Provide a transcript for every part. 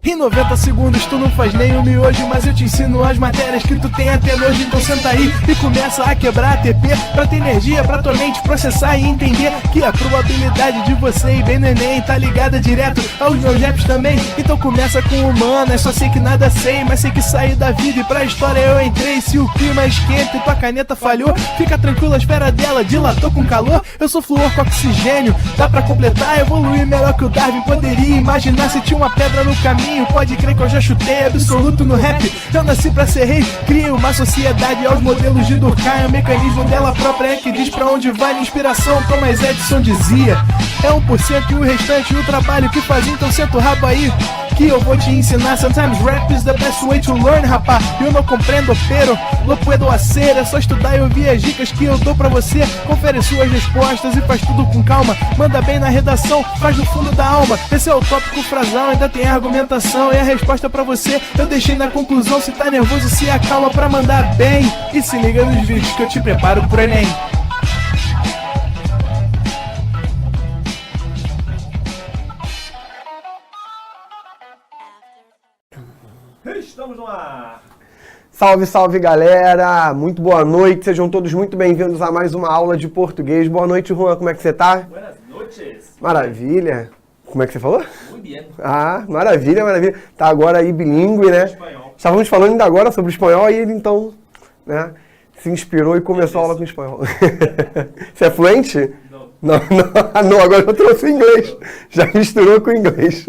Em 90 segundos tu não faz nem um miojo, mas eu te ensino as matérias que tu tem até hoje. Então senta aí e começa a quebrar ATP pra ter energia, pra tua mente processar e entender que a probabilidade de você ir bem no Enem tá ligada direto aos meus raps também. Então começa com humanas, só sei que nada sei, mas sei que saí da vida e pra história eu entrei. Se o clima esquenta e tua caneta falhou, fica tranquilo, a esfera dela dilatou com calor. Eu sou flúor com oxigênio, dá pra completar, evoluir melhor que o Darwin poderia imaginar. Se tinha uma pedra no caminho, pode crer que eu já chutei absoluto no rap. Eu nasci pra ser rei, criei uma sociedade aos modelos de Durkheim. O mecanismo dela própria é que diz pra onde vai minha inspiração. Thomas Edison dizia, é 1% e o restante o trabalho que fazia. Então senta o rabo aí que eu vou te ensinar. Sometimes rap is the best way to learn, rapá. Eu não compreendo, pero não puedo hacer. É só estudar e ouvir as dicas que eu dou pra você. Confere suas respostas e faz tudo com calma. Manda bem na redação, faz do fundo da alma. Esse é o tópico frasal, ainda tem argumentação. E a resposta pra você eu deixei na conclusão. Se tá nervoso, se acalma pra mandar bem. E se liga nos vídeos que eu te preparo pro Enem. Estamos no ar! Salve, salve galera! Muito boa noite, sejam todos muito bem-vindos a mais uma aula de português. Boa noite, Juan, como é que você tá? Buenas noches! Maravilha! Como é que você falou? Muito bem! Ah, maravilha, maravilha! Tá agora aí bilíngue, né? Espanhol. Estávamos falando ainda agora sobre espanhol e ele então, né, se inspirou e começou a aula com espanhol. Você é fluente? Não, agora eu trouxe o inglês. Já misturou com o inglês.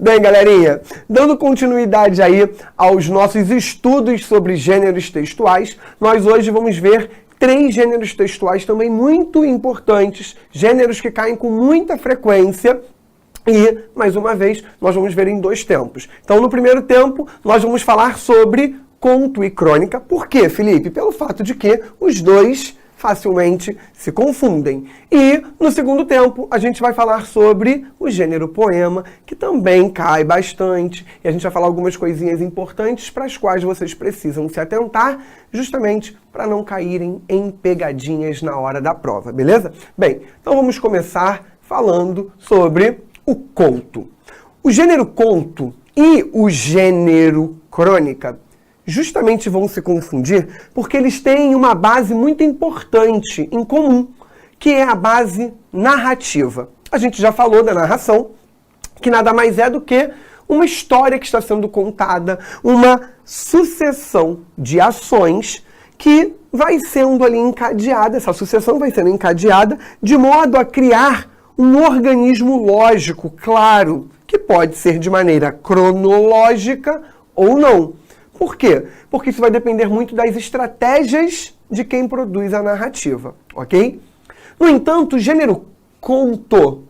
Bem, galerinha, dando continuidade aí aos nossos estudos sobre gêneros textuais, nós hoje vamos ver 3 gêneros textuais também muito importantes, gêneros que caem com muita frequência e, mais uma vez, nós vamos ver em 2 tempos. Então, no primeiro tempo, nós vamos falar sobre conto e crônica. Por quê, Felipe? Pelo fato de que os dois facilmente se confundem. E, no segundo tempo, a gente vai falar sobre o gênero poema, que também cai bastante, e a gente vai falar algumas coisinhas importantes para as quais vocês precisam se atentar, justamente para não caírem em pegadinhas na hora da prova, beleza? Bem, então vamos começar falando sobre o conto. O gênero conto e o gênero crônica justamente vão se confundir porque eles têm uma base muito importante em comum, que é a base narrativa. A gente já falou da narração, que nada mais é do que uma história que está sendo contada, uma sucessão de ações que vai sendo ali encadeada, essa sucessão vai sendo encadeada de modo a criar um organismo lógico, claro, que pode ser de maneira cronológica ou não. Por quê? Porque isso vai depender muito das estratégias de quem produz a narrativa, ok? No entanto, o gênero conto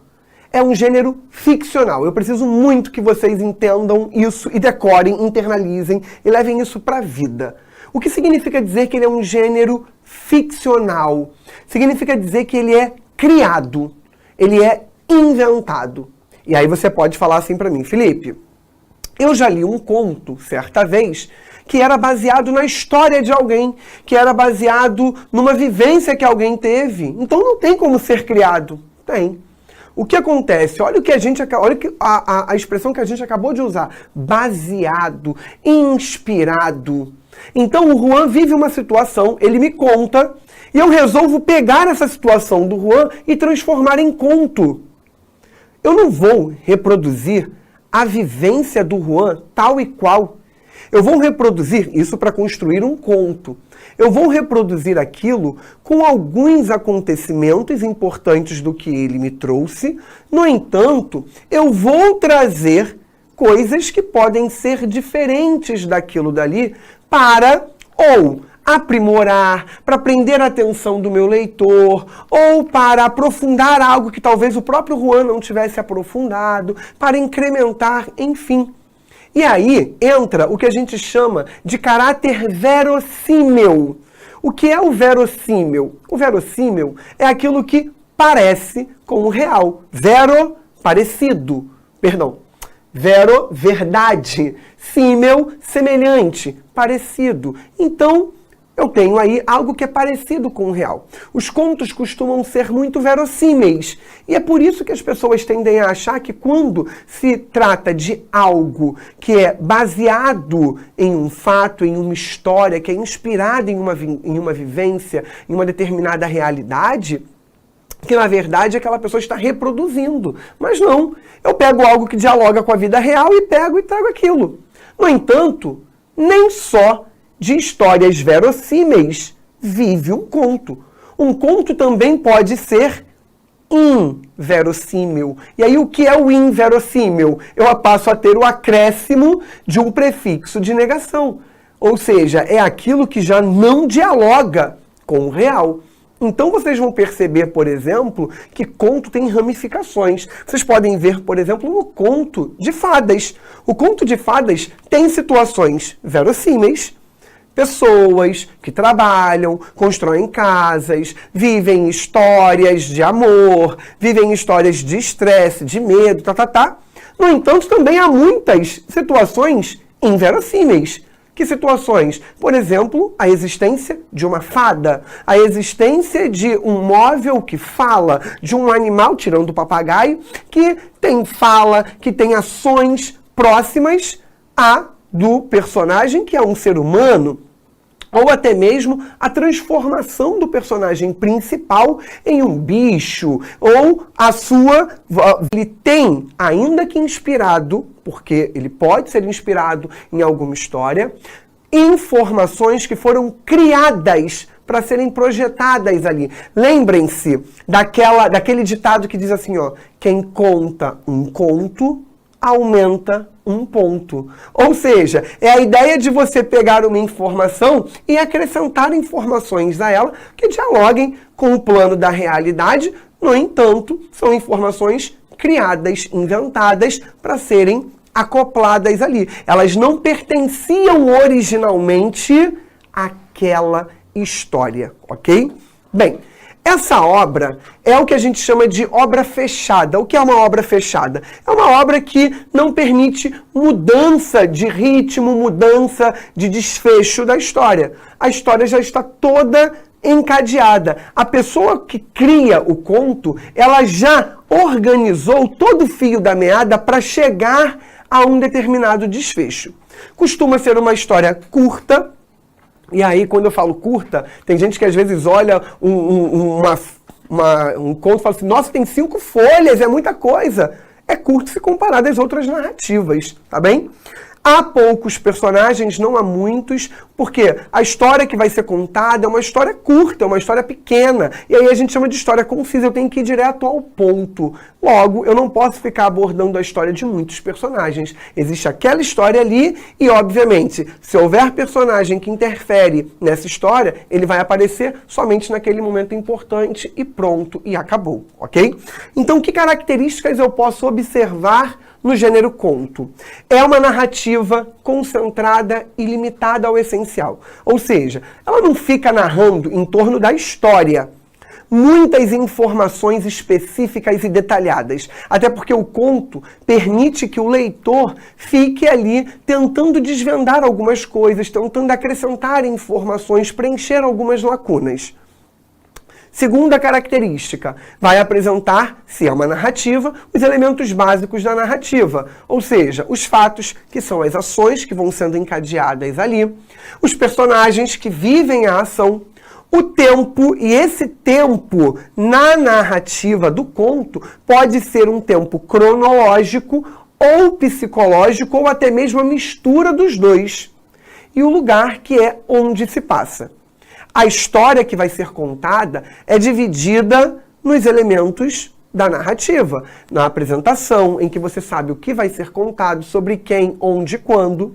é um gênero ficcional. Eu preciso muito que vocês entendam isso e decorem, internalizem e levem isso para a vida. O que significa dizer que ele é um gênero ficcional? Significa dizer que ele é criado, ele é inventado. E aí você pode falar assim para mim, Felipe, eu já li um conto, certa vez, que era baseado na história de alguém, que era baseado numa vivência que alguém teve. Então não tem como ser criado. Tem. O que acontece? Olha a expressão que a gente acabou de usar. Baseado, inspirado. Então o Juan vive uma situação, ele me conta, e eu resolvo pegar essa situação do Juan e transformar em conto. Eu não vou reproduzir a vivência do Juan tal e qual. Eu vou reproduzir isso para construir um conto. Eu vou reproduzir aquilo com alguns acontecimentos importantes do que ele me trouxe. No entanto, eu vou trazer coisas que podem ser diferentes daquilo dali para ou aprimorar, para prender a atenção do meu leitor, ou para aprofundar algo que talvez o próprio Juan não tivesse aprofundado, para incrementar, enfim. E aí entra o que a gente chama de caráter verossímil. O que é o verossímil? O verossímil é aquilo que parece com o real. Parecido. Vero, verdade. Símil, semelhante, parecido. Então, eu tenho aí algo que é parecido com o real. Os contos costumam ser muito verossímeis. E é por isso que as pessoas tendem a achar que quando se trata de algo que é baseado em um fato, em uma história, que é inspirada em uma vivência, em uma determinada realidade, que na verdade aquela pessoa está reproduzindo. Mas não, eu pego algo que dialoga com a vida real e pego e trago aquilo. No entanto, nem só de histórias verossímeis vive um conto. Um conto também pode ser inverossímil. E aí o que é o inverossímil? Eu passo a ter o acréscimo de um prefixo de negação. Ou seja, é aquilo que já não dialoga com o real. Então vocês vão perceber, por exemplo, que conto tem ramificações. Vocês podem ver, por exemplo, no conto de fadas. O conto de fadas tem situações verossímeis, pessoas que trabalham, constroem casas, vivem histórias de amor, vivem histórias de estresse, de medo, No entanto, também há muitas situações inverossímeis. Que situações? Por exemplo, a existência de uma fada, a existência de um móvel que fala, de um animal, tirando o papagaio, que tem fala, que tem ações próximas a do personagem, que é um ser humano, ou até mesmo a transformação do personagem principal em um bicho, ou a sua... Ele tem, ainda que inspirado, porque ele pode ser inspirado em alguma história, informações que foram criadas para serem projetadas ali. Lembrem-se daquele ditado que diz assim, ó, quem conta um conto aumenta um ponto. Ou seja, é a ideia de você pegar uma informação e acrescentar informações a ela que dialoguem com o plano da realidade. No entanto, são informações criadas, inventadas para serem acopladas ali. Elas não pertenciam originalmente àquela história, ok? Bem, essa obra é o que a gente chama de obra fechada. O que é uma obra fechada? É uma obra que não permite mudança de ritmo, mudança de desfecho da história. A história já está toda encadeada. A pessoa que cria o conto, ela já organizou todo o fio da meada para chegar a um determinado desfecho. Costuma ser uma história curta. E aí, quando eu falo curta, tem gente que às vezes olha um conto e fala assim, nossa, tem 5 folhas, é muita coisa. É curto se comparado às outras narrativas, tá bem? Há poucos personagens, não há muitos, porque a história que vai ser contada é uma história curta, é uma história pequena. E aí a gente chama de história concisa, eu tenho que ir direto ao ponto. Logo, eu não posso ficar abordando a história de muitos personagens. Existe aquela história ali e, obviamente, se houver personagem que interfere nessa história, ele vai aparecer somente naquele momento importante e pronto, e acabou, ok? Então, que características eu posso observar no gênero conto? É uma narrativa concentrada e limitada ao essencial. Ou seja, ela não fica narrando em torno da história muitas informações específicas e detalhadas. Até porque o conto permite que o leitor fique ali tentando desvendar algumas coisas, tentando acrescentar informações, preencher algumas lacunas. Segunda característica, vai apresentar, se é uma narrativa, os elementos básicos da narrativa, ou seja, os fatos, que são as ações que vão sendo encadeadas ali, os personagens que vivem a ação, o tempo, e esse tempo na narrativa do conto pode ser um tempo cronológico ou psicológico ou até mesmo a mistura dos dois, e o lugar que é onde se passa. A história que vai ser contada é dividida nos elementos da narrativa. Na apresentação, em que você sabe o que vai ser contado, sobre quem, onde e quando.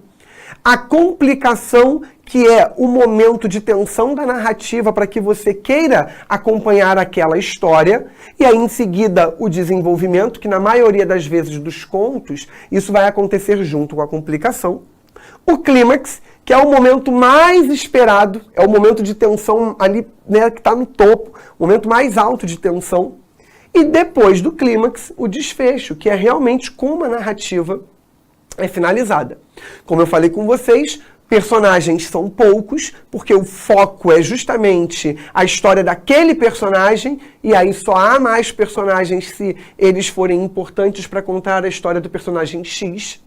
A complicação, que é o momento de tensão da narrativa para que você queira acompanhar aquela história. E aí, em seguida, o desenvolvimento, que na maioria das vezes dos contos, isso vai acontecer junto com a complicação. O clímax, que é o momento mais esperado, é o momento de tensão ali, né, que está no topo, o momento mais alto de tensão. E depois do clímax, o desfecho, que é realmente como a narrativa é finalizada. Como eu falei com vocês, personagens são poucos, porque o foco é justamente a história daquele personagem, e aí só há mais personagens se eles forem importantes para contar a história do personagem X.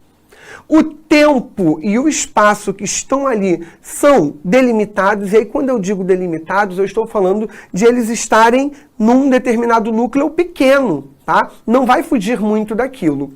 O tempo e o espaço que estão ali são delimitados, e aí quando eu digo delimitados, eu estou falando de eles estarem num determinado núcleo pequeno, tá? Não vai fugir muito daquilo.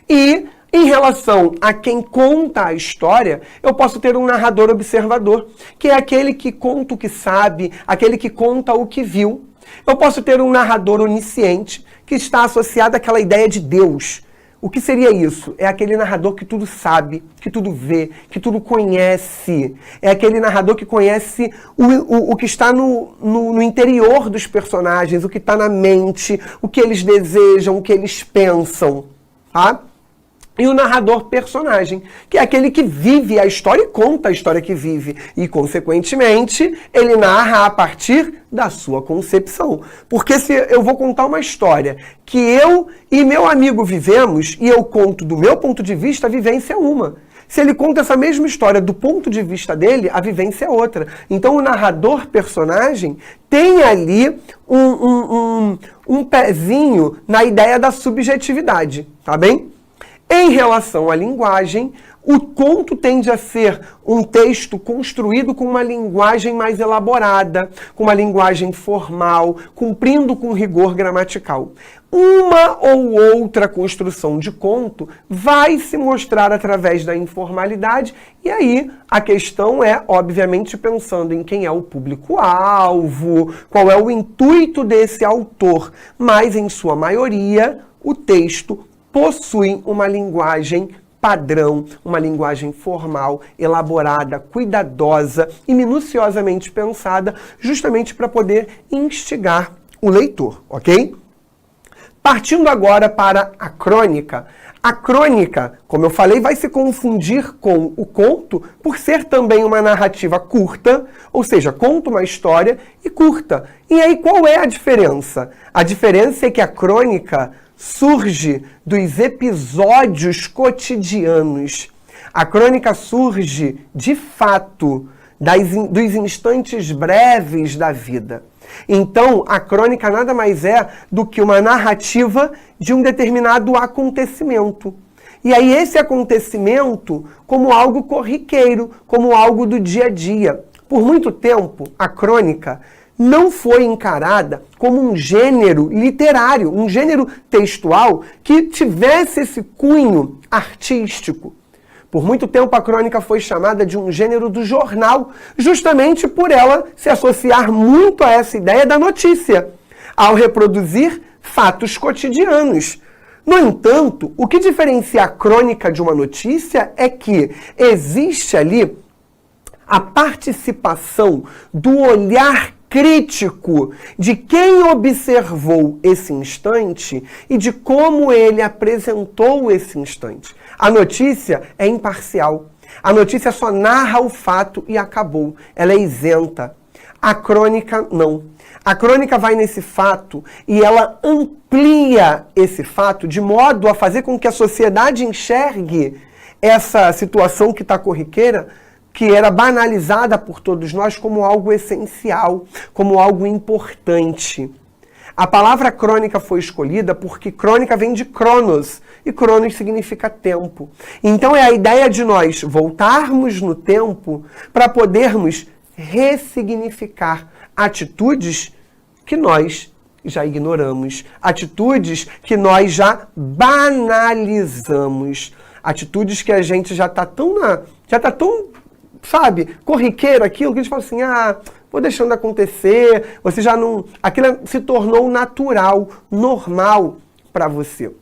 E em relação a quem conta a história, eu posso ter um narrador observador, que é aquele que conta o que sabe, aquele que conta o que viu. Eu posso ter um narrador onisciente, que está associado àquela ideia de Deus. O que seria isso? É aquele narrador que tudo sabe, que tudo vê, que tudo conhece. É aquele narrador que conhece o que está no interior dos personagens, o que está na mente, o que eles desejam, o que eles pensam, tá? E o narrador personagem, que é aquele que vive a história e conta a história que vive. E, consequentemente, ele narra a partir da sua concepção. Porque se eu vou contar uma história que eu e meu amigo vivemos, e eu conto do meu ponto de vista, a vivência é uma. Se ele conta essa mesma história do ponto de vista dele, a vivência é outra. Então, o narrador personagem tem ali um pezinho na ideia da subjetividade, tá bem? Em relação à linguagem, o conto tende a ser um texto construído com uma linguagem mais elaborada, com uma linguagem formal, cumprindo com rigor gramatical. Uma ou outra construção de conto vai se mostrar através da informalidade, e aí a questão é, obviamente, pensando em quem é o público-alvo, qual é o intuito desse autor, mas, em sua maioria, o texto possuem uma linguagem padrão, uma linguagem formal, elaborada, cuidadosa e minuciosamente pensada, justamente para poder instigar o leitor, ok? Partindo agora para a crônica. A crônica, como eu falei, vai se confundir com o conto por ser também uma narrativa curta, ou seja, conta uma história e curta. E aí qual é a diferença? A diferença é que a crônica surge dos episódios cotidianos. A crônica surge, de fato, dos instantes breves da vida. Então, a crônica nada mais é do que uma narrativa de um determinado acontecimento. E aí esse acontecimento como algo corriqueiro, como algo do dia a dia. Por muito tempo, a crônica não foi encarada como um gênero literário, um gênero textual que tivesse esse cunho artístico. Por muito tempo a crônica foi chamada de um gênero do jornal, justamente por ela se associar muito a essa ideia da notícia, ao reproduzir fatos cotidianos. No entanto, o que diferencia a crônica de uma notícia é que existe ali a participação do olhar crítico de quem observou esse instante e de como ele apresentou esse instante. A notícia é imparcial. A notícia só narra o fato e acabou. Ela é isenta. A crônica, não. A crônica vai nesse fato e ela amplia esse fato de modo a fazer com que a sociedade enxergue essa situação que está corriqueira, que era banalizada por todos nós como algo essencial, como algo importante. A palavra crônica foi escolhida porque crônica vem de cronos, e cronos significa tempo. Então é a ideia de nós voltarmos no tempo para podermos ressignificar atitudes que nós já ignoramos, atitudes que nós já banalizamos, atitudes que a gente já está tão sabe, corriqueiro aquilo, que a gente fala assim, vou deixando acontecer, você já não... Aquilo se tornou natural, normal para você.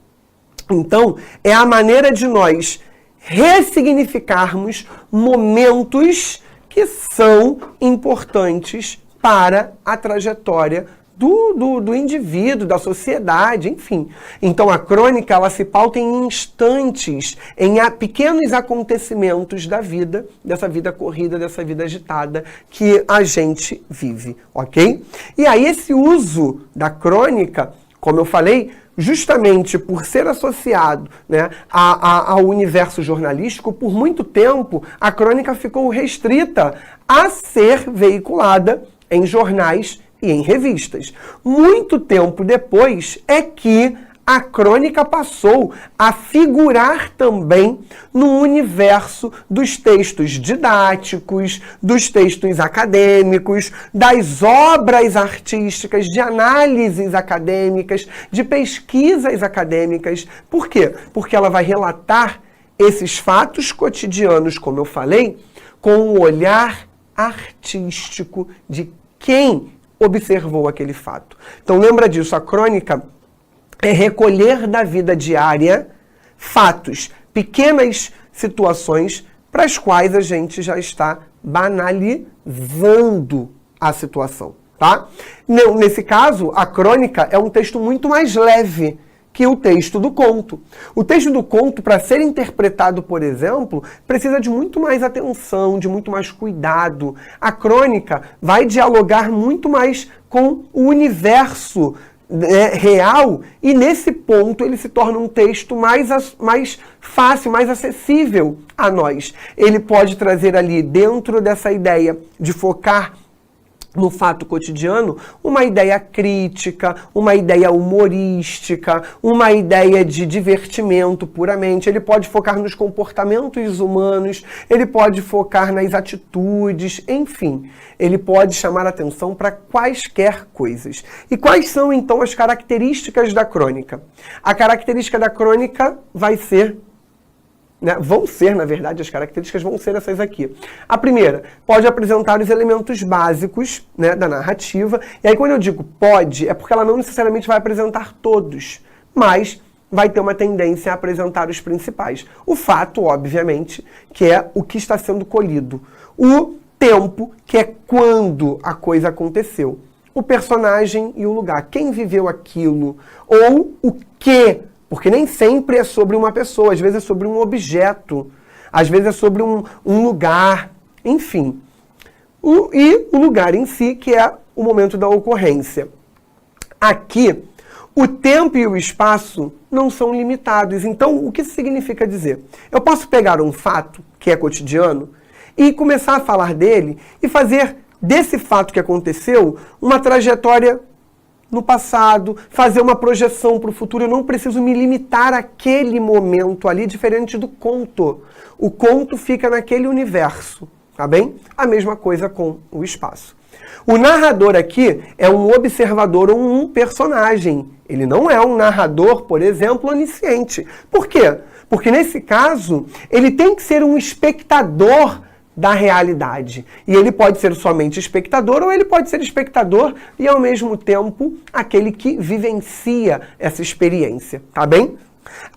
Então, é a maneira de nós ressignificarmos momentos que são importantes para a trajetória do indivíduo, da sociedade, enfim. Então a crônica, ela se pauta em instantes, em pequenos acontecimentos da vida, dessa vida corrida, dessa vida agitada que a gente vive, ok? E aí esse uso da crônica Como eu falei, justamente por ser associado, né, ao universo jornalístico, por muito tempo a crônica ficou restrita a ser veiculada em jornais e em revistas. Muito tempo depois é que a crônica passou a figurar também no universo dos textos didáticos, dos textos acadêmicos, das obras artísticas, de análises acadêmicas, de pesquisas acadêmicas. Por quê? Porque ela vai relatar esses fatos cotidianos, como eu falei, com o olhar artístico de quem observou aquele fato. Então lembra disso, a crônica é recolher da vida diária fatos, pequenas situações para as quais a gente já está banalizando a situação, tá? Nesse caso, a crônica é um texto muito mais leve que o texto do conto. O texto do conto, para ser interpretado, por exemplo, precisa de muito mais atenção, de muito mais cuidado. A crônica vai dialogar muito mais com o universo real, e nesse ponto ele se torna um texto mais fácil, mais acessível a nós. Ele pode trazer ali, dentro dessa ideia de focar no fato cotidiano, uma ideia crítica, uma ideia humorística, uma ideia de divertimento puramente. Ele pode focar nos comportamentos humanos, ele pode focar nas atitudes, enfim. Ele pode chamar atenção para quaisquer coisas. E quais são, então, as características da crônica? A característica da crônica vai ser, vão ser, na verdade, as características vão ser essas aqui. A primeira, pode apresentar os elementos básicos, da narrativa. E aí, quando eu digo pode, é porque ela não necessariamente vai apresentar todos, mas vai ter uma tendência a apresentar os principais. O fato, obviamente, que é o que está sendo colhido. O tempo, que é quando a coisa aconteceu. O personagem e o lugar. Quem viveu aquilo? Ou o que? Porque nem sempre é sobre uma pessoa, às vezes é sobre um objeto, às vezes é sobre um lugar, enfim. E o lugar em si, que é o momento da ocorrência. Aqui, o tempo e o espaço não são limitados. Então, o que isso significa dizer? Eu posso pegar um fato, que é cotidiano, e começar a falar dele e fazer desse fato que aconteceu uma trajetória no passado, fazer uma projeção para o futuro. Eu não preciso me limitar àquele momento ali, diferente do conto. O conto fica naquele universo, tá bem? A mesma coisa com o espaço. O narrador aqui é um observador ou um personagem. Ele não é um narrador, por exemplo, onisciente. Por quê? Porque nesse caso, ele tem que ser um espectador da realidade. E ele pode ser somente espectador, ou ele pode ser espectador e, ao mesmo tempo, aquele que vivencia essa experiência, tá bem?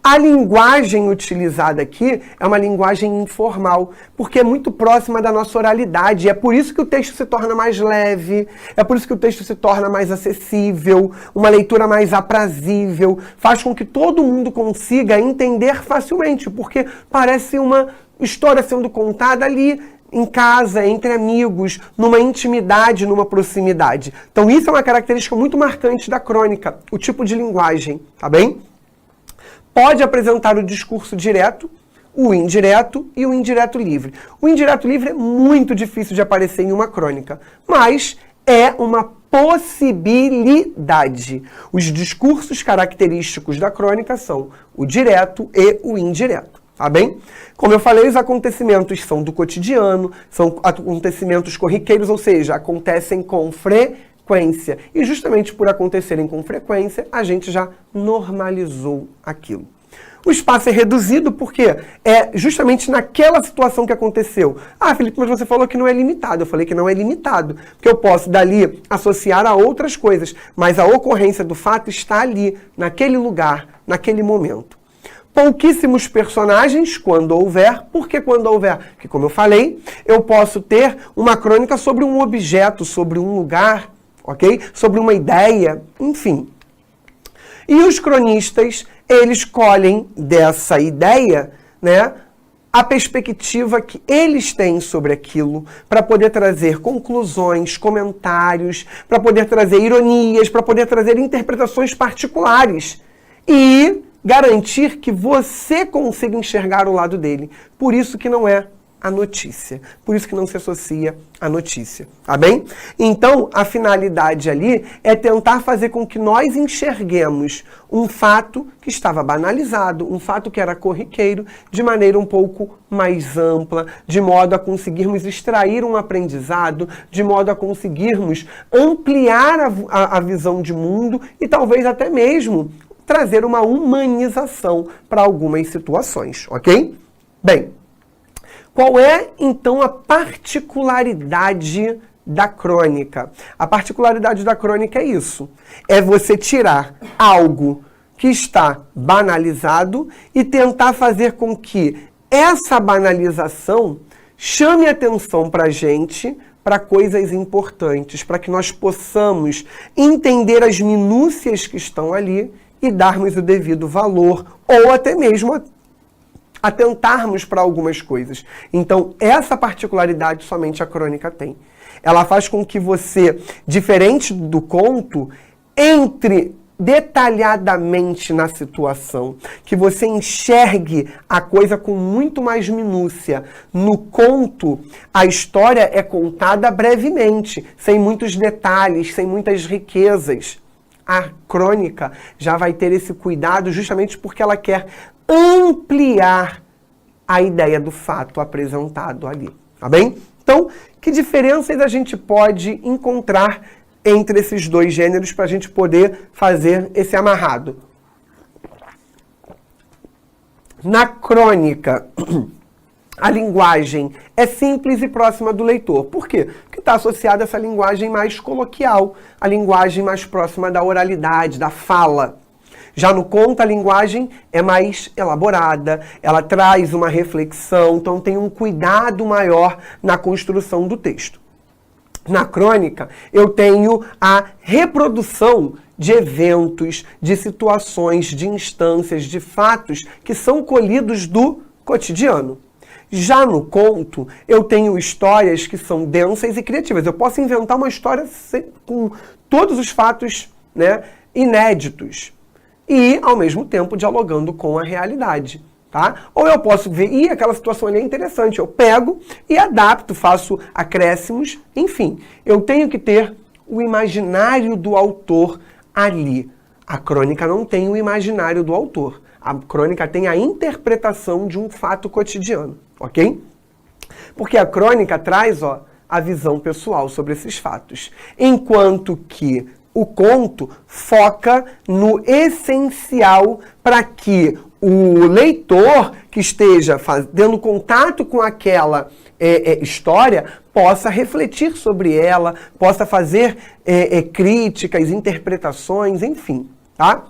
A linguagem utilizada aqui é uma linguagem informal, porque é muito próxima da nossa oralidade. É por isso que o texto se torna mais leve, é por isso que o texto se torna mais acessível, uma leitura mais aprazível, faz com que todo mundo consiga entender facilmente, porque parece uma história sendo contada ali em casa, entre amigos, numa intimidade, numa proximidade. Então isso é uma característica muito marcante da crônica, o tipo de linguagem, tá bem? Pode apresentar o discurso direto, o indireto e o indireto livre. O indireto livre é muito difícil de aparecer em uma crônica, mas é uma possibilidade. Os discursos característicos da crônica são o direto e o indireto. Tá bem? Como eu falei, os acontecimentos são do cotidiano, são acontecimentos corriqueiros, ou seja, acontecem com frequência. E justamente por acontecerem com frequência, a gente já normalizou aquilo. O espaço é reduzido porque é justamente naquela situação que aconteceu. Ah, Felipe, mas você falou que não é limitado. Eu falei que não é limitado, porque eu posso dali associar a outras coisas, mas a ocorrência do fato está ali, naquele lugar, naquele momento. Pouquíssimos personagens, quando houver. Por que quando houver? Porque, como eu falei, eu posso ter uma crônica sobre um objeto, sobre um lugar, ok? Sobre uma ideia, enfim. E os cronistas, eles colhem dessa ideia, a perspectiva que eles têm sobre aquilo, para poder trazer conclusões, comentários, para poder trazer ironias, para poder trazer interpretações particulares e garantir que você consiga enxergar o lado dele. Por isso que não é a notícia. Por isso que não se associa à notícia. Tá bem? Então, a finalidade ali é tentar fazer com que nós enxerguemos um fato que estava banalizado, um fato que era corriqueiro, de maneira um pouco mais ampla, de modo a conseguirmos extrair um aprendizado, de modo a conseguirmos ampliar a visão de mundo e talvez até mesmo trazer uma humanização para algumas situações, ok? Bem, qual é, então, a particularidade da crônica? A particularidade da crônica é isso. É você tirar algo que está banalizado e tentar fazer com que essa banalização chame atenção para a gente, para coisas importantes, para que nós possamos entender as minúcias que estão ali e darmos o devido valor, ou até mesmo atentarmos para algumas coisas. Então, essa particularidade somente a crônica tem. Ela faz com que você, diferente do conto, entre detalhadamente na situação, que você enxergue a coisa com muito mais minúcia. No conto, a história é contada brevemente, sem muitos detalhes, sem muitas riquezas. A crônica já vai ter esse cuidado justamente porque ela quer ampliar a ideia do fato apresentado ali, tá bem? Então, que diferenças a gente pode encontrar entre esses dois gêneros para a gente poder fazer esse amarrado? Na crônica, a linguagem é simples e próxima do leitor. Por quê? Porque está associada a essa linguagem mais coloquial, a linguagem mais próxima da oralidade, da fala. Já no conto, a linguagem é mais elaborada, ela traz uma reflexão, então tem um cuidado maior na construção do texto. Na crônica, eu tenho a reprodução de eventos, de situações, de instâncias, de fatos que são colhidos do cotidiano. Já no conto, eu tenho histórias que são densas e criativas. Eu posso inventar uma história com todos os fatos, né, inéditos e, ao mesmo tempo, dialogando com a realidade. Tá? Ou eu posso ver, aquela situação ali é interessante, eu pego e adapto, faço acréscimos, enfim. Eu tenho que ter o imaginário do autor ali. A crônica não tem o imaginário do autor. A crônica tem a interpretação de um fato cotidiano, ok? Porque a crônica traz, a visão pessoal sobre esses fatos. Enquanto que o conto foca no essencial para que o leitor que esteja tendo contato com aquela história possa refletir sobre ela, possa fazer críticas, interpretações, enfim, tá?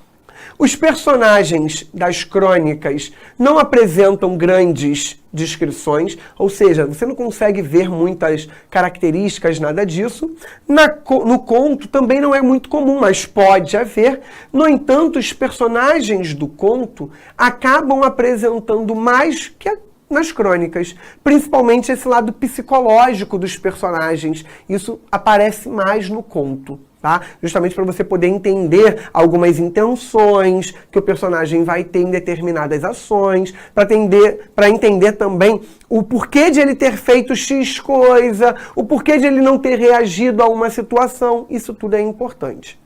Os personagens das crônicas não apresentam grandes descrições, ou seja, você não consegue ver muitas características, nada disso. No conto também não é muito comum, mas pode haver. No entanto, os personagens do conto acabam apresentando mais que nas crônicas, principalmente esse lado psicológico dos personagens. Isso aparece mais no conto. Tá? Justamente para você poder entender algumas intenções que o personagem vai ter em determinadas ações, para entender também o porquê de ele ter feito X coisa, o porquê de ele não ter reagido a uma situação. Isso tudo é importante.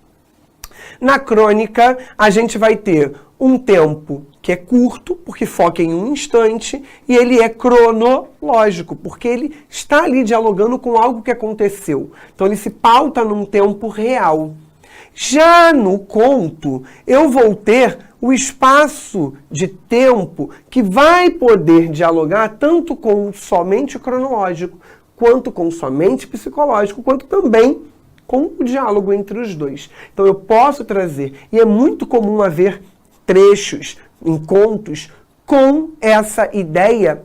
Na crônica, a gente vai ter um tempo que é curto, porque foca em um instante, e ele é cronológico, porque ele está ali dialogando com algo que aconteceu. Então ele se pauta num tempo real. Já no conto, eu vou ter o espaço de tempo que vai poder dialogar tanto com somente cronológico, quanto com somente psicológico, quanto também com o diálogo entre os dois. Então eu posso trazer, e é muito comum haver trechos em contos com essa ideia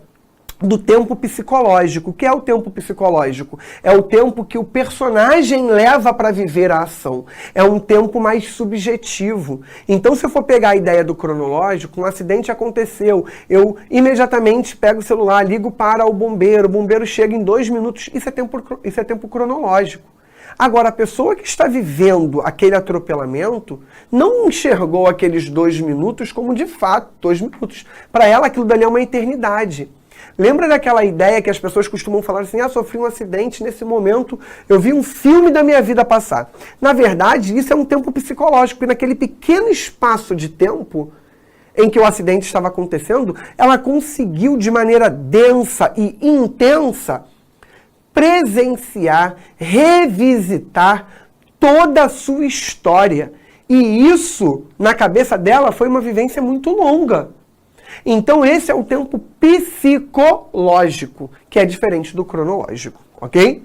do tempo psicológico. O que é o tempo psicológico? É o tempo que o personagem leva para viver a ação. É um tempo mais subjetivo. Então, se eu for pegar a ideia do cronológico, um acidente aconteceu, eu imediatamente pego o celular, ligo para o bombeiro chega em 2 minutos, isso é tempo cronológico. Agora, a pessoa que está vivendo aquele atropelamento não enxergou aqueles 2 minutos como de fato 2 minutos. Para ela, aquilo dali é uma eternidade. Lembra daquela ideia que as pessoas costumam falar assim, sofri um acidente nesse momento, eu vi um filme da minha vida passar. Na verdade, isso é um tempo psicológico, e naquele pequeno espaço de tempo em que o acidente estava acontecendo, ela conseguiu de maneira densa e intensa presenciar, revisitar toda a sua história. E isso, na cabeça dela, foi uma vivência muito longa. Então, esse é o tempo psicológico, que é diferente do cronológico, ok?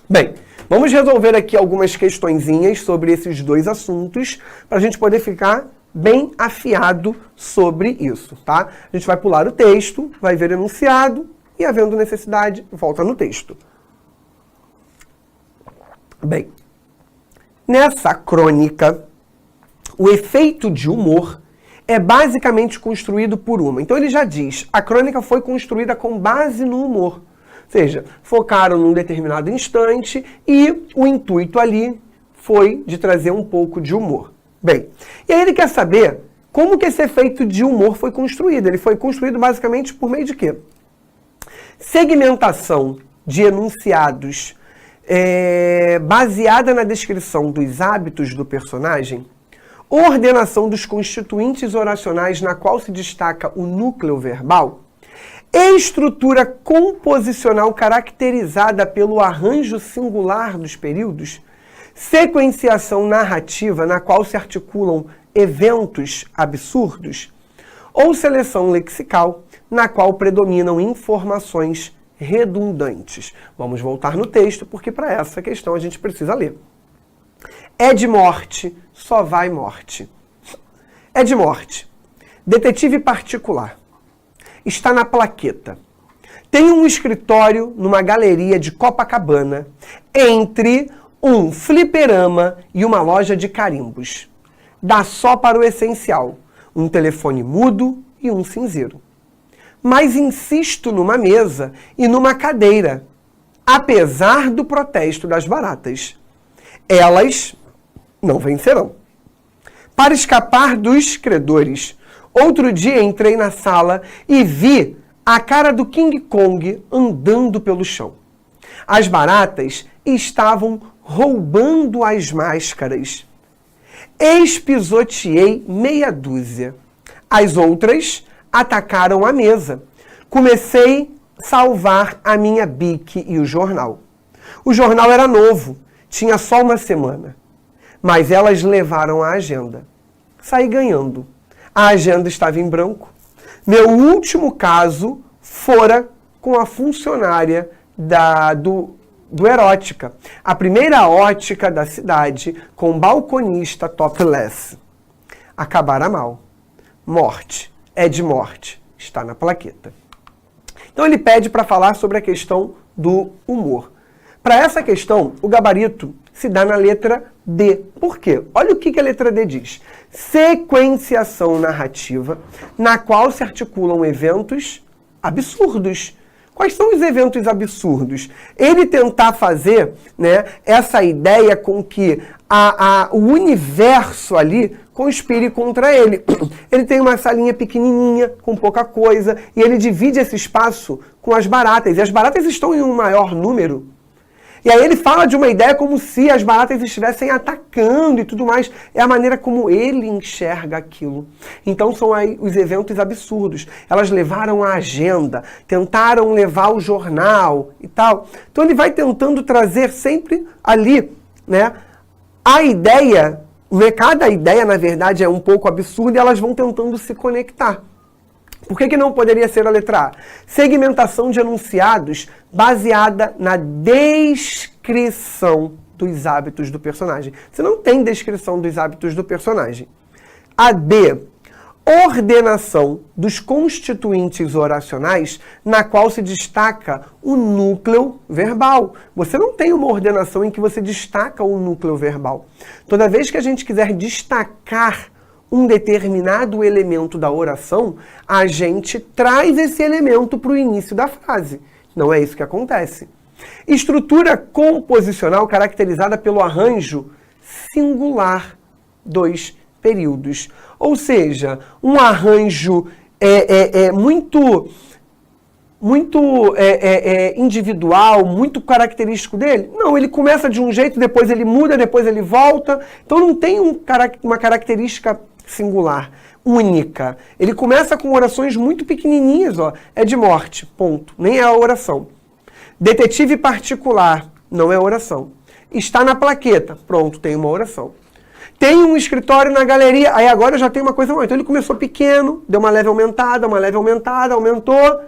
Bem, vamos resolver aqui algumas questõezinhas sobre esses 2 assuntos, para a gente poder ficar bem afiado sobre isso, tá? A gente vai pular o texto, vai ver enunciado, e havendo necessidade, volta no texto. Bem, nessa crônica, o efeito de humor é basicamente construído por uma. Então ele já diz, a crônica foi construída com base no humor. Ou seja, focaram num determinado instante e o intuito ali foi de trazer um pouco de humor. Bem, e aí ele quer saber como que esse efeito de humor foi construído. Ele foi construído basicamente por meio de quê? Segmentação de enunciados baseada na descrição dos hábitos do personagem, ordenação dos constituintes oracionais na qual se destaca o núcleo verbal, estrutura composicional caracterizada pelo arranjo singular dos períodos, sequenciação narrativa na qual se articulam eventos absurdos, ou seleção lexical na qual predominam informações redundantes. Vamos voltar no texto, porque para essa questão a gente precisa ler. É de morte, só vai morte. É de morte. Detetive particular. Está na plaqueta. Tem um escritório numa galeria de Copacabana, entre um fliperama e uma loja de carimbos. Dá só para o essencial. Um telefone mudo e um cinzeiro. Mas insisto numa mesa e numa cadeira, apesar do protesto das baratas. Elas não vencerão. Para escapar dos credores, outro dia entrei na sala e vi a cara do King Kong andando pelo chão. As baratas estavam roubando as máscaras. Espisoteei meia dúzia. As outras atacaram a mesa. Comecei a salvar a minha bique e o jornal. O jornal era novo, tinha só uma semana. Mas elas levaram a agenda. Saí ganhando. A agenda estava em branco. Meu último caso fora com a funcionária do Erótica, a primeira ótica da cidade, com balconista topless. Acabara mal. Morte. É de morte. Está na plaqueta. Então ele pede para falar sobre a questão do humor. Para essa questão, o gabarito se dá na letra D. Por quê? Olha o que a letra D diz. Sequenciação narrativa na qual se articulam eventos absurdos. Quais são os eventos absurdos? Ele tentar fazer, né, essa ideia com que o universo ali conspire contra ele. Ele tem uma salinha pequenininha, com pouca coisa, e ele divide esse espaço com as baratas. E as baratas estão em um maior número. E aí ele fala de uma ideia como se as baratas estivessem atacando e tudo mais. É a maneira como ele enxerga aquilo. Então são aí os eventos absurdos. Elas levaram a agenda, tentaram levar o jornal e tal. Então ele vai tentando trazer sempre ali, né, a ideia, cada ideia na verdade é um pouco absurda e elas vão tentando se conectar. Por que não poderia ser a letra A? Segmentação de enunciados baseada na descrição dos hábitos do personagem. Você não tem descrição dos hábitos do personagem. A B. ordenação dos constituintes oracionais na qual se destaca o núcleo verbal. Você não tem uma ordenação em que você destaca o núcleo verbal. Toda vez que a gente quiser destacar um determinado elemento da oração, a gente traz esse elemento para o início da frase. Não é isso que acontece. Estrutura composicional caracterizada pelo arranjo singular dos períodos. Ou seja, um arranjo muito individual, muito característico dele? Não, ele começa de um jeito, depois ele muda, depois ele volta. Então não tem uma característica singular, única. Ele começa com orações muito pequenininhas, ó. É de morte, ponto. Nem é a oração. Detetive particular, não é oração. Está na plaqueta, pronto, tem uma oração. Tem um escritório na galeria, aí agora já tem uma coisa maior. Então ele começou pequeno, deu uma leve aumentada, aumentou.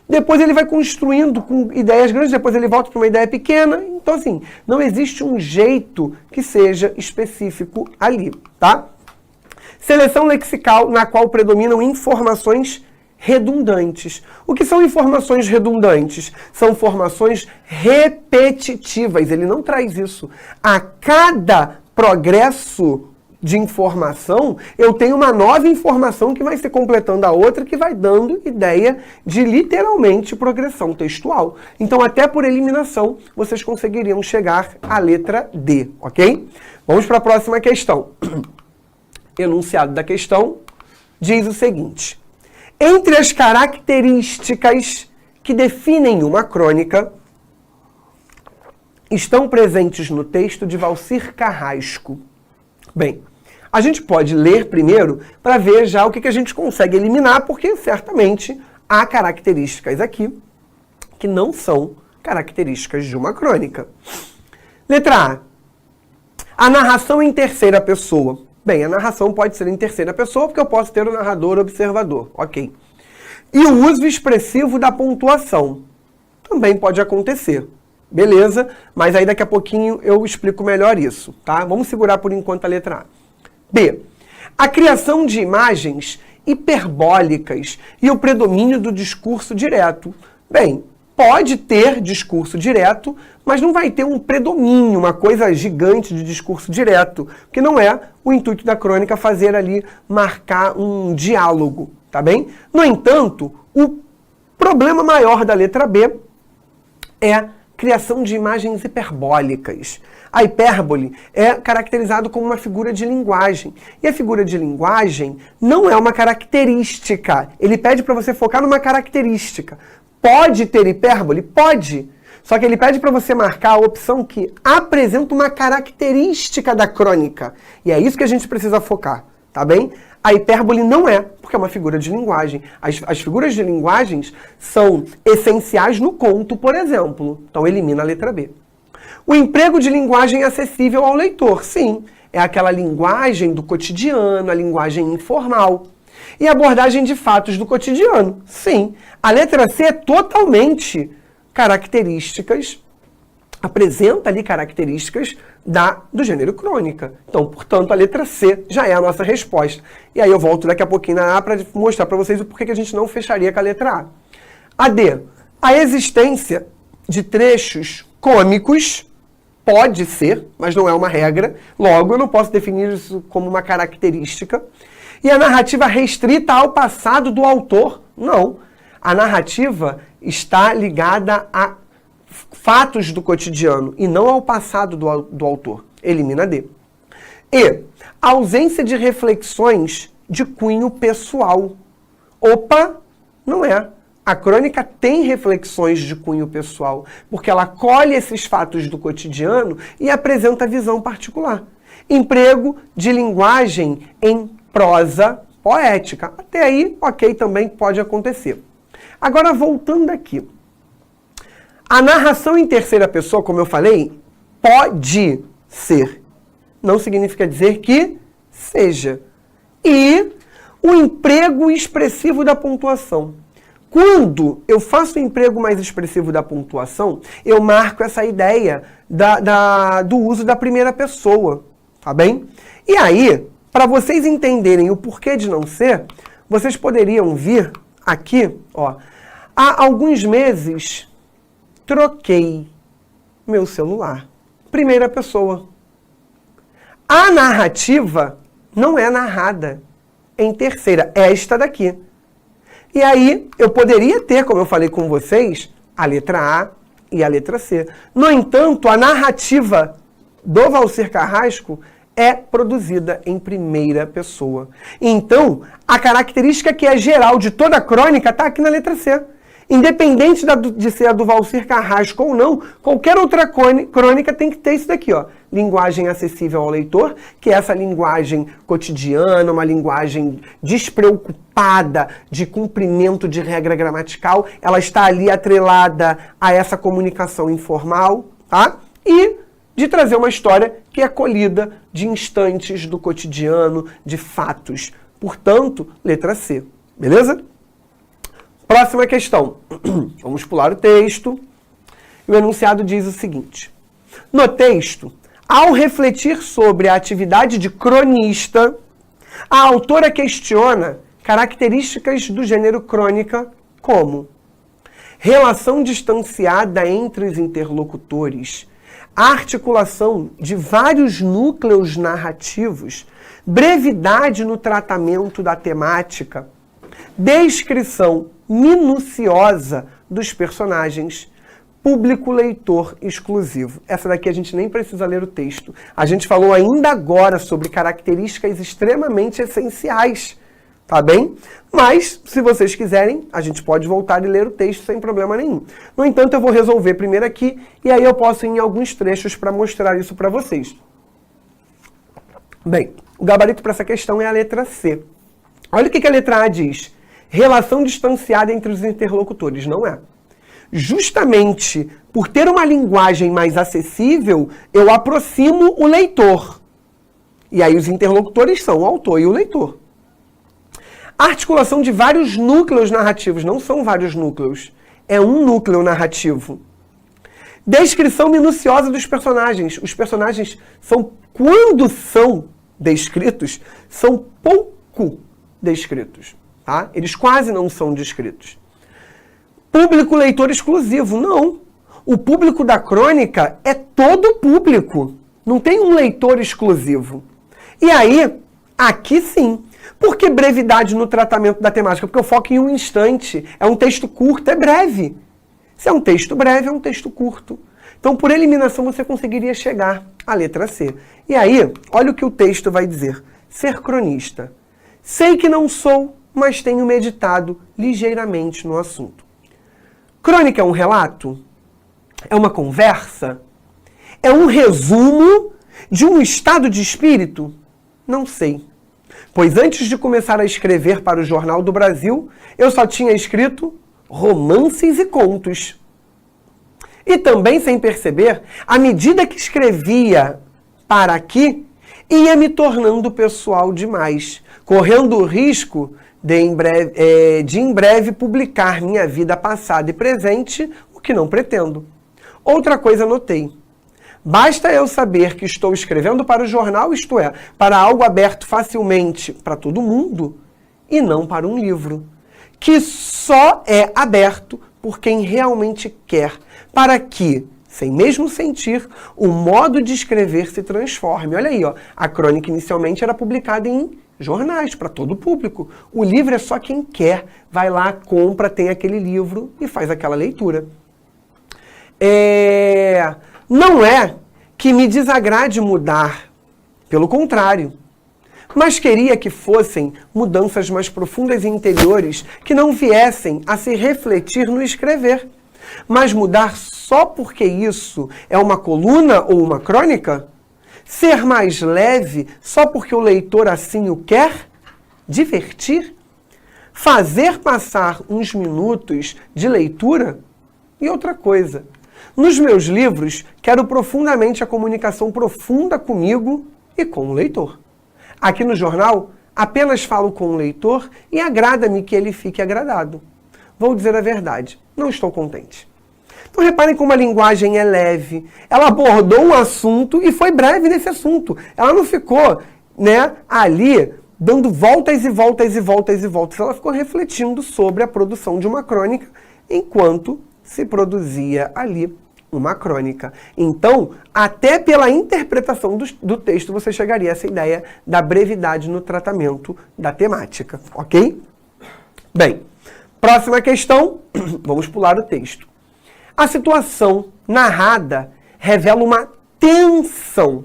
Depois ele vai construindo com ideias grandes, depois ele volta para uma ideia pequena. Então assim, não existe um jeito que seja específico ali, tá? Seleção lexical na qual predominam informações redundantes. O que são informações redundantes? São formações repetitivas. Ele não traz isso. A cada progresso de informação, eu tenho uma nova informação que vai se completando a outra, que vai dando ideia de literalmente progressão textual. Então, até por eliminação, vocês conseguiriam chegar à letra D, ok? Vamos para a próxima questão. Enunciado da questão diz o seguinte: entre as características que definem uma crônica, estão presentes no texto de Valcir Carrasco. Bem, a gente pode ler primeiro para ver já o que a gente consegue eliminar, porque certamente há características aqui que não são características de uma crônica. Letra A. A narração em terceira pessoa. Bem, a narração pode ser em terceira pessoa, porque eu posso ter o narrador observador, ok. E o uso expressivo da pontuação. Também pode acontecer. Beleza, mas aí daqui a pouquinho eu explico melhor isso, tá? Vamos segurar por enquanto a letra A. B. A criação de imagens hiperbólicas e o predomínio do discurso direto. Bem, pode ter discurso direto, mas não vai ter um predomínio, uma coisa gigante de discurso direto, porque não é o intuito da crônica fazer ali, marcar um diálogo, tá bem? No entanto, o problema maior da letra B é criação de imagens hiperbólicas. A hipérbole é caracterizado como uma figura de linguagem. E a figura de linguagem não é uma característica. Ele pede para você focar numa característica. Pode ter hipérbole? Pode. Só que ele pede para você marcar a opção que apresenta uma característica da crônica. E é isso que a gente precisa focar, tá bem? A hipérbole não é, porque é uma figura de linguagem. As figuras de linguagens são essenciais no conto, por exemplo. Então elimina a letra B. O emprego de linguagem acessível ao leitor. Sim, é aquela linguagem do cotidiano, a linguagem informal. E abordagem de fatos do cotidiano. Sim, a letra C é totalmente características, apresenta ali características do gênero crônica. Então, portanto, a letra C já é a nossa resposta. E aí eu volto daqui a pouquinho na A para mostrar para vocês o porquê que a gente não fecharia com a letra A. A D. A existência de trechos cômicos pode ser, mas não é uma regra. Logo, eu não posso definir isso como uma característica. E a narrativa restrita ao passado do autor? Não. A narrativa está ligada a fatos do cotidiano e não ao passado do autor. Elimina D. E. A ausência de reflexões de cunho pessoal. Opa, não é. A crônica tem reflexões de cunho pessoal, porque ela colhe esses fatos do cotidiano e apresenta visão particular. Emprego de linguagem em prosa poética. Até aí, ok, também pode acontecer. Agora, voltando aqui. A narração em terceira pessoa, como eu falei, pode ser. Não significa dizer que seja. E o emprego expressivo da pontuação. Quando eu faço o emprego mais expressivo da pontuação, eu marco essa ideia do uso da primeira pessoa, tá bem? E aí, para vocês entenderem o porquê de não ser, vocês poderiam vir aqui, ó. Há alguns meses, troquei meu celular. Primeira pessoa. A narrativa não é narrada em terceira, é esta daqui. E aí, eu poderia ter, como eu falei com vocês, a letra A e a letra C. No entanto, a narrativa do Valcir Carrasco é produzida em primeira pessoa. Então, a característica que é geral de toda a crônica está aqui na letra C. Independente de ser a do Valcir Carrasco ou não, qualquer outra crônica tem que ter isso daqui, ó. Linguagem acessível ao leitor, que é essa linguagem cotidiana, uma linguagem despreocupada de cumprimento de regra gramatical. Ela está ali atrelada a essa comunicação informal, tá? E de trazer uma história que é colhida de instantes do cotidiano, de fatos. Portanto, letra C. Beleza? Próxima questão. Vamos pular o texto. E o enunciado diz o seguinte. No texto, ao refletir sobre a atividade de cronista, a autora questiona características do gênero crônica como relação distanciada entre os interlocutores, a articulação de vários núcleos narrativos, brevidade no tratamento da temática, descrição minuciosa dos personagens, público leitor exclusivo. Essa daqui a gente nem precisa ler o texto. A gente falou ainda agora sobre características extremamente essenciais, tá bem? Mas, se vocês quiserem, a gente pode voltar e ler o texto sem problema nenhum. No entanto, eu vou resolver primeiro aqui, e aí eu posso ir em alguns trechos para mostrar isso para vocês. Bem, o gabarito para essa questão é a letra C. Olha o que a letra A diz. Relação distanciada entre os interlocutores. Não é. Justamente por ter uma linguagem mais acessível, eu aproximo o leitor. E aí os interlocutores são o autor e o leitor. A articulação de vários núcleos narrativos. Não são vários núcleos. É um núcleo narrativo. Descrição minuciosa dos personagens. Os personagens são, quando são descritos, são pouco descritos. Tá? Eles quase não são descritos. Público leitor exclusivo. Não. O público da crônica é todo público. Não tem um leitor exclusivo. E aí, aqui sim. Por que brevidade no tratamento da temática? Porque eu foco em um instante. É um texto curto, é breve. Se é um texto breve, é um texto curto. Então, por eliminação, você conseguiria chegar à letra C. E aí, olha o que o texto vai dizer. Ser cronista. Sei que não sou, mas tenho meditado ligeiramente no assunto. Crônica é um relato? É uma conversa? É um resumo de um estado de espírito? Não sei. Pois antes de começar a escrever para o Jornal do Brasil, eu só tinha escrito romances e contos. E também, sem perceber, à medida que escrevia para aqui, ia me tornando pessoal demais, correndo o risco de em breve publicar minha vida passada e presente, o que não pretendo. Outra coisa notei. Basta eu saber que estou escrevendo para o jornal, isto é, para algo aberto facilmente para todo mundo, e não para um livro, que só é aberto por quem realmente quer, para que, sem mesmo sentir, o modo de escrever se transforme. Olha aí, ó, a crônica inicialmente era publicada em jornais, para todo o público. O livro é só quem quer, vai lá, compra, tem aquele livro e faz aquela leitura. Não é que me desagrade mudar, pelo contrário, mas queria que fossem mudanças mais profundas e interiores que não viessem a se refletir no escrever. Mas mudar só porque isso é uma coluna ou uma crônica? Ser mais leve só porque o leitor assim o quer? Divertir? Fazer passar uns minutos de leitura? E outra coisa, nos meus livros, quero profundamente a comunicação profunda comigo e com o leitor. Aqui no jornal, apenas falo com o leitor e agrada-me que ele fique agradado. Vou dizer a verdade, não estou contente. Então reparem como a linguagem é leve. Ela abordou um assunto e foi breve nesse assunto. Ela não ficou né, ali dando voltas e voltas e voltas e voltas. Ela ficou refletindo sobre a produção de uma crônica enquanto se produzia ali uma crônica. Então, até pela interpretação do texto, você chegaria a essa ideia da brevidade no tratamento da temática, ok? Bem, próxima questão, vamos pular o texto. A situação narrada revela uma tensão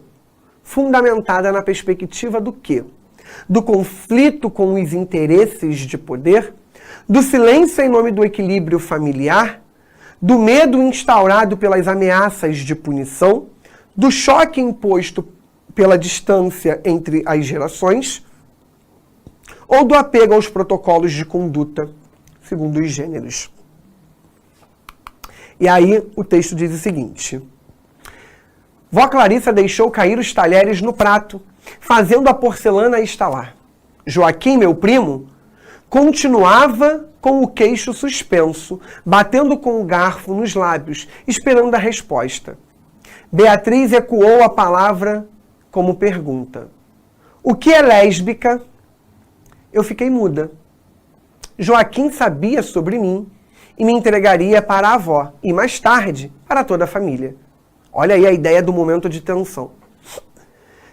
fundamentada na perspectiva do quê? Do conflito com os interesses de poder, do silêncio em nome do equilíbrio familiar, do medo instaurado pelas ameaças de punição, do choque imposto pela distância entre as gerações, ou do apego aos protocolos de conduta segundo os gêneros. E aí o texto diz o seguinte: Vó Clarissa deixou cair os talheres no prato, fazendo a porcelana estalar. Joaquim, meu primo, continuava com o queixo suspenso, batendo com o garfo nos lábios, esperando a resposta. Beatriz ecoou a palavra como pergunta. O que é lésbica? Eu fiquei muda. Joaquim sabia sobre mim e me entregaria para a avó, e mais tarde, para toda a família. Olha aí a ideia do momento de tensão.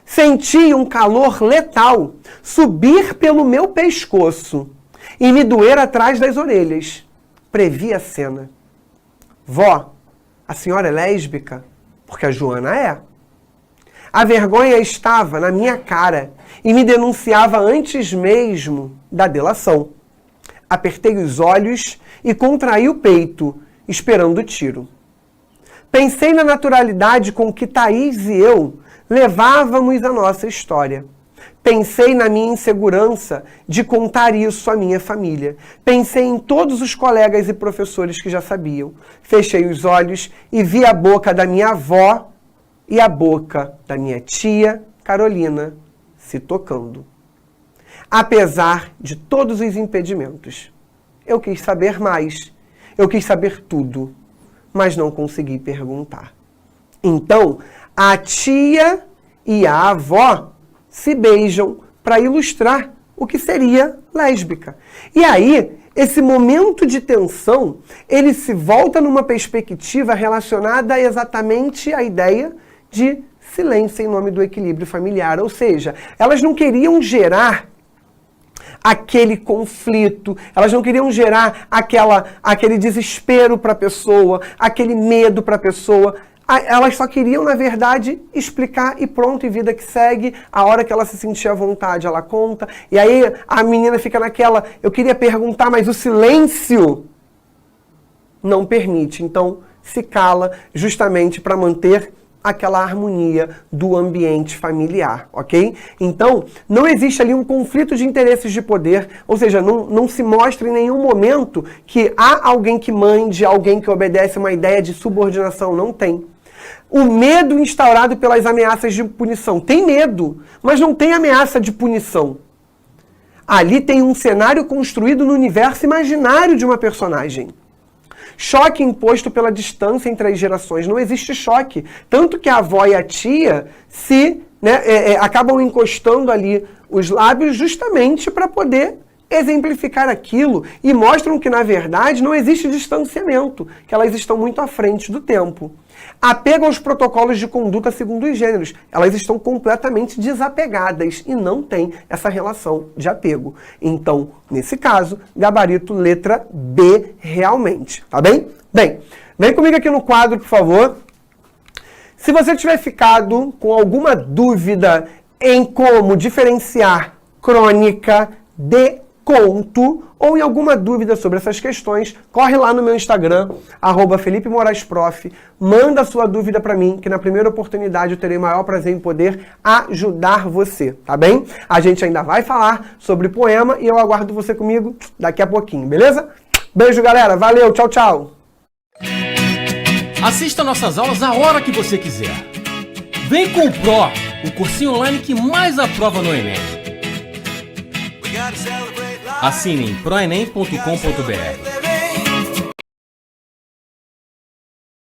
Senti um calor letal subir pelo meu pescoço e me doer atrás das orelhas. Previ a cena. Vó, a senhora é lésbica? Porque a Joana é. A vergonha estava na minha cara e me denunciava antes mesmo da delação. Apertei os olhos e contraí o peito, esperando o tiro. Pensei na naturalidade com que Thaís e eu levávamos a nossa história. Pensei na minha insegurança de contar isso à minha família. Pensei em todos os colegas e professores que já sabiam. Fechei os olhos e vi a boca da minha avó e a boca da minha tia, Carolina, se tocando. Apesar de todos os impedimentos, eu quis saber mais. Eu quis saber tudo, mas não consegui perguntar. Então, a tia e a avó se beijam para ilustrar o que seria lésbica. E aí, esse momento de tensão, ele se volta numa perspectiva relacionada exatamente à ideia de silêncio em nome do equilíbrio familiar. Ou seja, elas não queriam gerar aquele conflito, elas não queriam gerar aquele desespero para a pessoa, aquele medo para a pessoa. Elas só queriam, na verdade, explicar e pronto, e vida que segue. A hora que ela se sentir à vontade, ela conta. E aí a menina fica naquela, eu queria perguntar, mas o silêncio não permite. Então se cala justamente para manter aquela harmonia do ambiente familiar, ok? Então, não existe ali um conflito de interesses de poder, ou seja, não se mostra em nenhum momento que há alguém que mande, alguém que obedece, uma ideia de subordinação, não tem. O medo instaurado pelas ameaças de punição. Tem medo, mas não tem ameaça de punição. Ali tem um cenário construído no universo imaginário de uma personagem. Choque imposto pela distância entre as gerações. Não existe choque. Tanto que a avó e a tia acabam encostando ali os lábios justamente para poder exemplificar aquilo e mostram que, na verdade, não existe distanciamento, que elas estão muito à frente do tempo. Apego aos protocolos de conduta segundo os gêneros. Elas estão completamente desapegadas e não têm essa relação de apego. Então, nesse caso, gabarito letra B realmente, tá bem? Bem, vem comigo aqui no quadro, por favor. Se você tiver ficado com alguma dúvida em como diferenciar crônica de conto, ou em alguma dúvida sobre essas questões, corre lá no meu Instagram, @FelipeMoraesProf, manda a sua dúvida para mim, que na primeira oportunidade eu terei o maior prazer em poder ajudar você, tá bem? A gente ainda vai falar sobre poema e eu aguardo você comigo daqui a pouquinho, beleza? Beijo, galera, valeu, tchau, tchau! Assista nossas aulas a hora que você quiser. Vem com o Pro, o cursinho online que mais aprova no Enem. Assine em proenem.com.br.